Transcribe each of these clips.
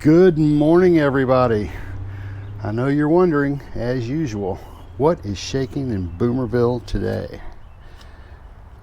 Good morning, everybody. I know you're wondering, as usual, what is shaking in Boomerville today?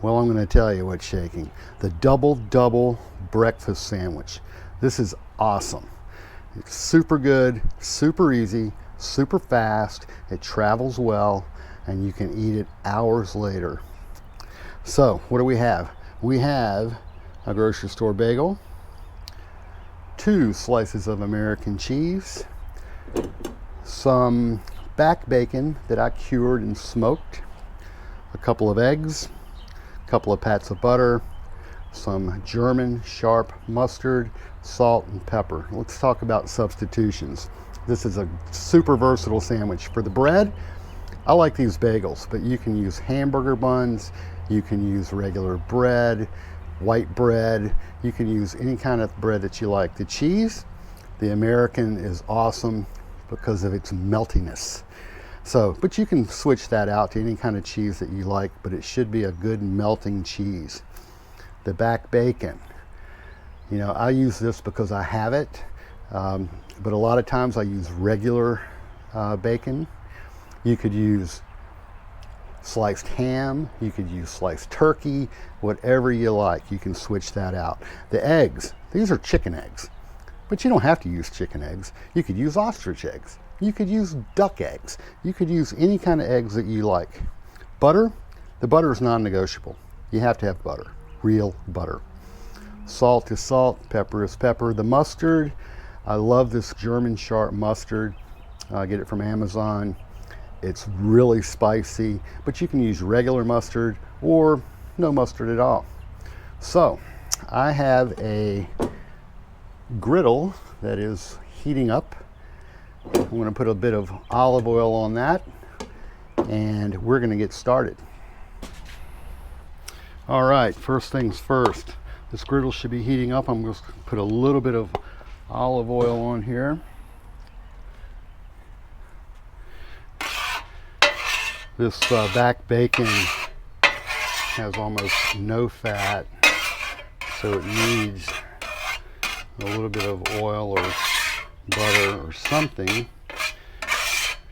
Well, I'm going to tell you what's shaking. The double breakfast sandwich. This is awesome. It's super good, super easy, super fast. It travels well, and you can eat it hours later. So, what do we have? We have a grocery store bagel, 2 slices of American cheese, some back bacon that I cured and smoked, a couple of eggs, a couple of pats of butter, some German sharp mustard, salt, and pepper. Let's talk about substitutions. This is a super versatile sandwich. For the bread, I like these bagels, but you can use hamburger buns, you can use regular bread, white bread, you can use any kind of bread that you like. The cheese, the American, is awesome because of its meltiness. So, but you can switch that out to any kind of cheese that you like, but it should be a good melting cheese. The back bacon, you know, I use this because I have it, but a lot of times I use regular bacon. You could use sliced ham, you could use sliced turkey, whatever you like. You can switch that out. The eggs, these are chicken eggs, but you don't have to use chicken eggs. You could use ostrich eggs, you could use duck eggs, you could use any kind of eggs that you like. Butter, the butter is non-negotiable. You have to have butter, real butter. Salt is salt, pepper is pepper. The mustard, I love this German sharp mustard. I get it from Amazon. It's really spicy, but you can use regular mustard or no mustard at all. So I have a griddle that is heating up. I'm going to put a bit of olive oil on that, and we're going to get started. All right, first things first. This griddle should be heating up. I'm going to put a little bit of olive oil on here. This back bacon has almost no fat, so it needs a little bit of oil or butter or something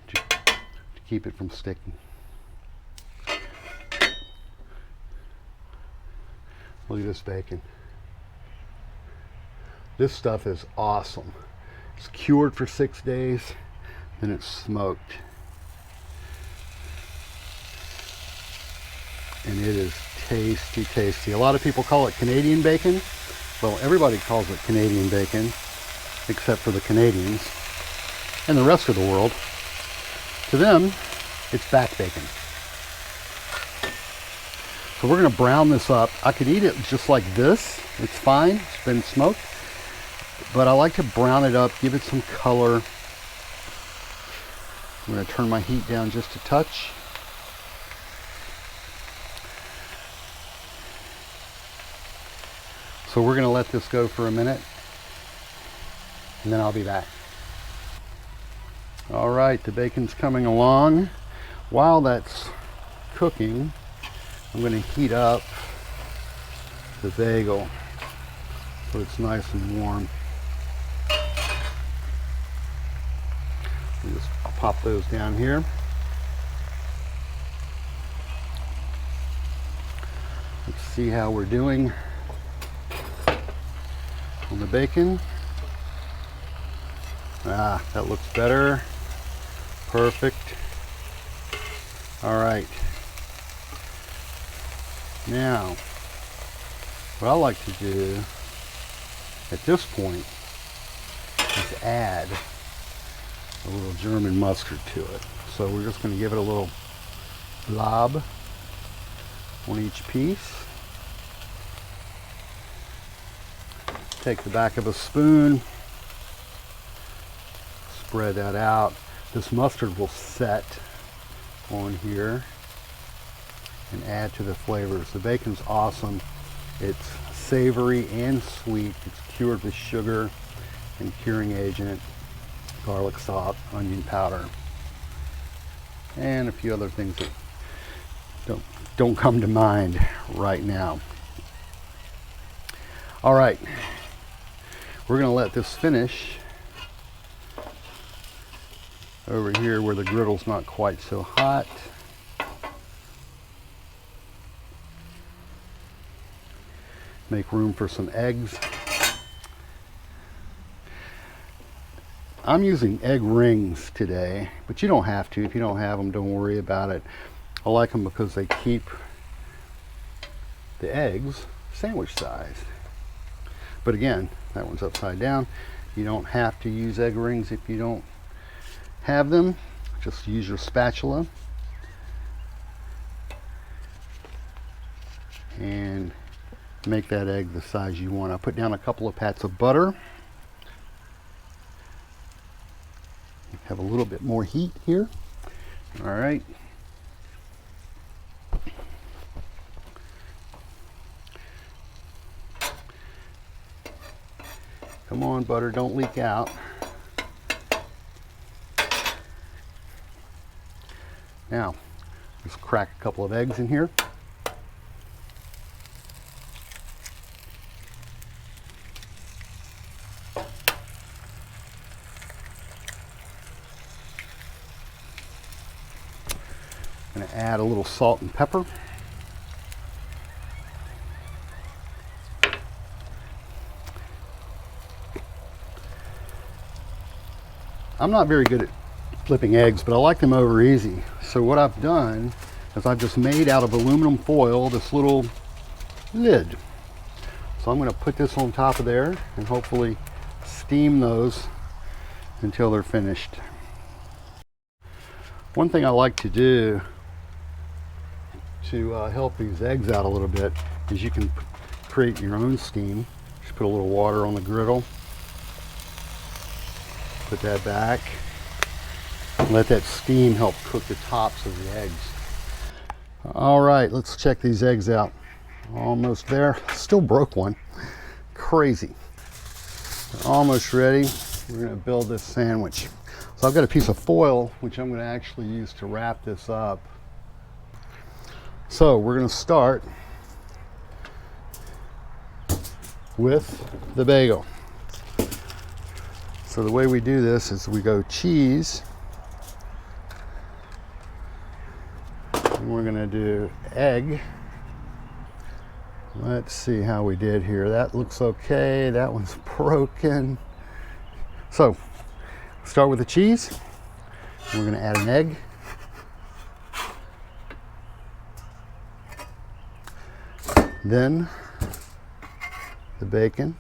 to keep it from sticking. Look at this bacon. This stuff is awesome. It's cured for 6 days, then it's smoked. And it is tasty, tasty. A lot of people call it Canadian bacon. Well, everybody calls it Canadian bacon, except for the Canadians and the rest of the world. To them, it's back bacon. So we're gonna brown this up. I could eat it just like this. It's fine, it's been smoked. But I like to brown it up, give it some color. I'm gonna turn my heat down just a touch. So we're going to let this go for a minute, and then I'll be back. All right, the bacon's coming along. While that's cooking, I'm going to heat up the bagel so it's nice and warm. Just pop those down here. Let's see how we're doing on the bacon. That looks better. Perfect. All right. Now, what I like to do at this point is add a little German mustard to it. So we're just going to give it a little blob on each piece. Take the back of a spoon, spread that out. This mustard will set on here and add to the flavors. The bacon's awesome. It's savory and sweet. It's cured with sugar and curing agent, garlic salt, onion powder, and a few other things that don't come to mind right now. All right. We're going to let this finish over here where the griddle's not quite so hot. Make room for some eggs. I'm using egg rings today, but you don't have to. If you don't have them, don't worry about it. I like them because they keep the eggs sandwich sized. But again, that one's upside down. You don't have to use egg rings if you don't have them. Just use your spatula and make that egg the size you want. I put down a couple of pats of butter. Have a little bit more heat here. All right. Come on, butter, don't leak out. Now, let's crack a couple of eggs in here. I'm going to add a little salt and pepper. I'm not very good at flipping eggs, but I like them over easy. So what I've done is I've just made out of aluminum foil this little lid. So I'm going to put this on top of there and hopefully steam those until they're finished. One thing I like to do to help these eggs out a little bit is you can create your own steam. Just put a little water on the griddle. Put that back and let that steam help cook the tops of the eggs. All right, let's check these eggs out. Almost there. Still broke one. Crazy. Almost ready. We're going to build this sandwich. So I've got a piece of foil which I'm going to actually use to wrap this up. So we're going to start with the bagel. So the way we do this is we go cheese, and we're going to do egg. Let's see how we did here. That looks okay. That one's broken. So start with the cheese. We're going to add an egg. Then the bacon.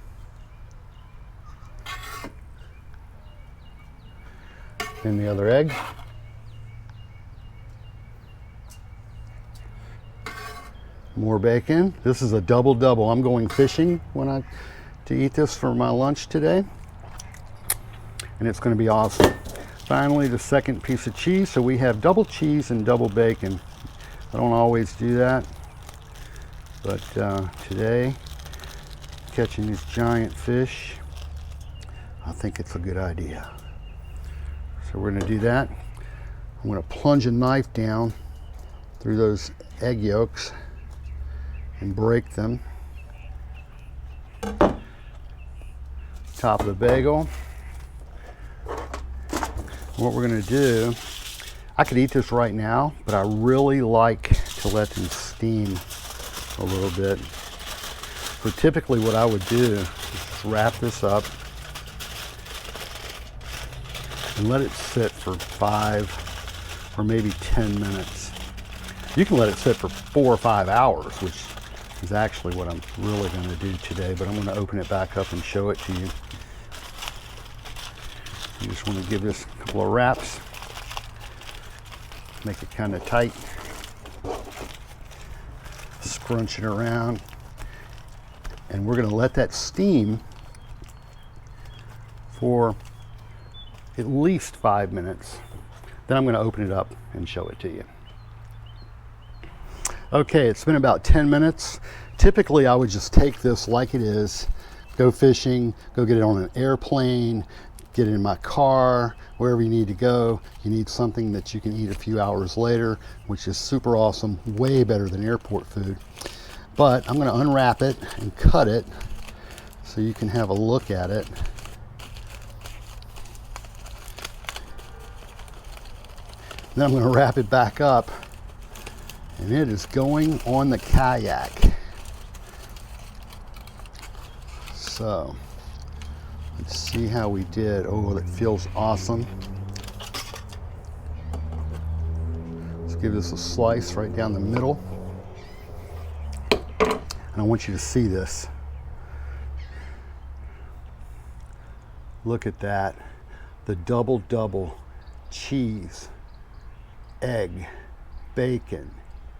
And the other egg. More bacon. This is a double. I'm going fishing to eat this for my lunch today. And it's going to be awesome. Finally, the second piece of cheese. So we have double cheese and double bacon. I don't always do that. But today, catching these giant fish, I think it's a good idea. So we're going to do that. I'm going to plunge a knife down through those egg yolks and break them. Top of the bagel. What we're going to do, I could eat this right now, but I really like to let them steam a little bit. So typically what I would do is wrap this up and let it sit for 5 or maybe 10 minutes. You can let it sit for 4 or 5 hours, which is actually what I'm really going to do today, but I'm going to open it back up and show it to you. You just want to give this a couple of wraps, make it kind of tight, scrunch it around, and we're going to let that steam for at least 5 minutes. Then I'm going to open it up and show it to you. Okay, it's been about 10 minutes. Typically I would just take this like it is, go fishing, go get it on an airplane, get it in my car, wherever you need to go. You need something that you can eat a few hours later, which is super awesome, way better than airport food. But I'm going to unwrap it and cut it so you can have a look at it. Then I'm going to wrap it back up, and it is going on the kayak. So let's see how we did. Oh, that feels awesome. Let's give this a slice right down the middle. And I want you to see this. Look at that. The double cheese, egg, bacon,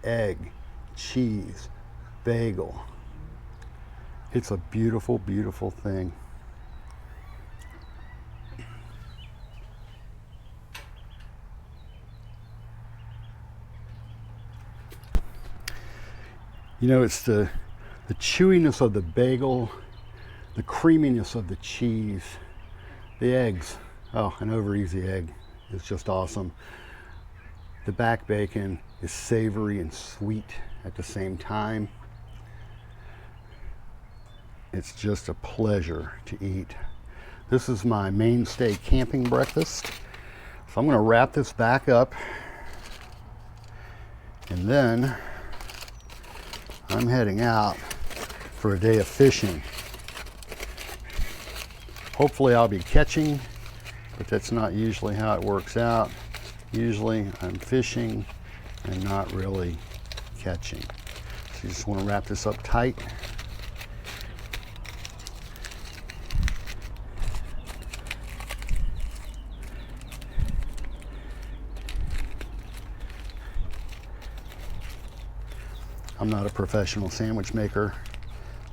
egg, cheese, bagel. It's a beautiful, beautiful thing. You know, it's the chewiness of the bagel, the creaminess of the cheese, the eggs. Oh, an over easy egg is just awesome. The back bacon is savory and sweet at the same time. It's just a pleasure to eat. This is my mainstay camping breakfast. So I'm going to wrap this back up, and then I'm heading out for a day of fishing. Hopefully I'll be catching, but that's not usually how it works out. Usually I'm fishing and not really catching. So you just want to wrap this up tight. I'm not a professional sandwich maker,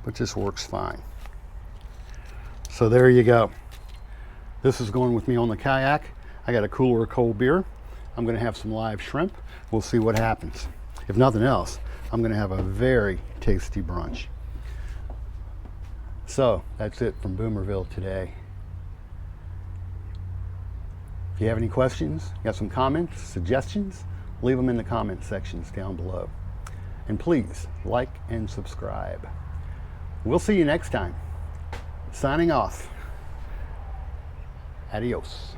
but this works fine. So there you go. This is going with me on the kayak. I got a cooler of cold beer. I'm going to have some live shrimp. We'll see what happens. If nothing else, I'm going to have a very tasty brunch. So that's it from Boomerville today. If you have any questions, you have some comments, suggestions, leave them in the comment sections down below. And please like and subscribe. We'll see you next time. Signing off. Adios.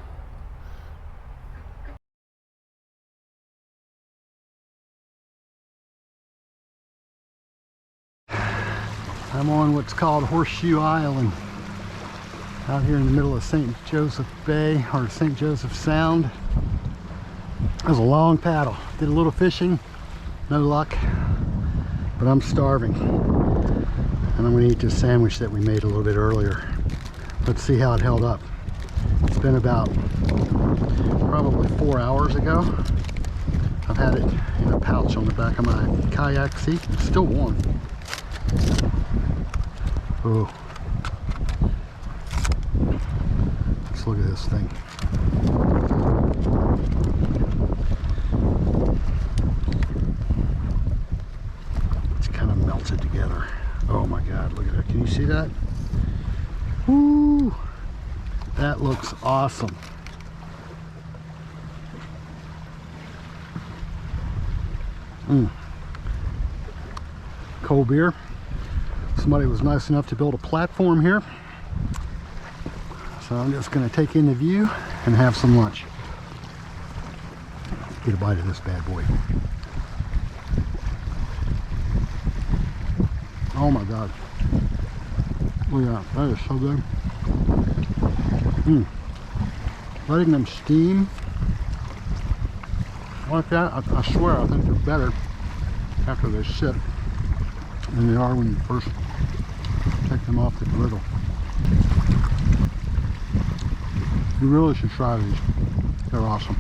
I'm on what's called Horseshoe Island, out here in the middle of St. Joseph Bay, or St. Joseph Sound. That was a long paddle. Did a little fishing, no luck, but I'm starving. And I'm going to eat this sandwich that we made a little bit earlier. Let's see how it held up. It's been about probably 4 hours ago. I've had it in a pouch on the back of my kayak seat. It's still warm. Oh, let's look at this thing. It's kind of melted together. Oh my God, look at that. Can you see that? Woo! That looks awesome. Cold beer. Somebody was nice enough to build a platform here. So I'm just going to take in the view and have some lunch. Get a bite of this bad boy. Oh my God. Look at that. That is so good. Letting them steam like that, I swear I think they're better after they sit than they are when you first take them off the griddle. You really should try these. They're awesome.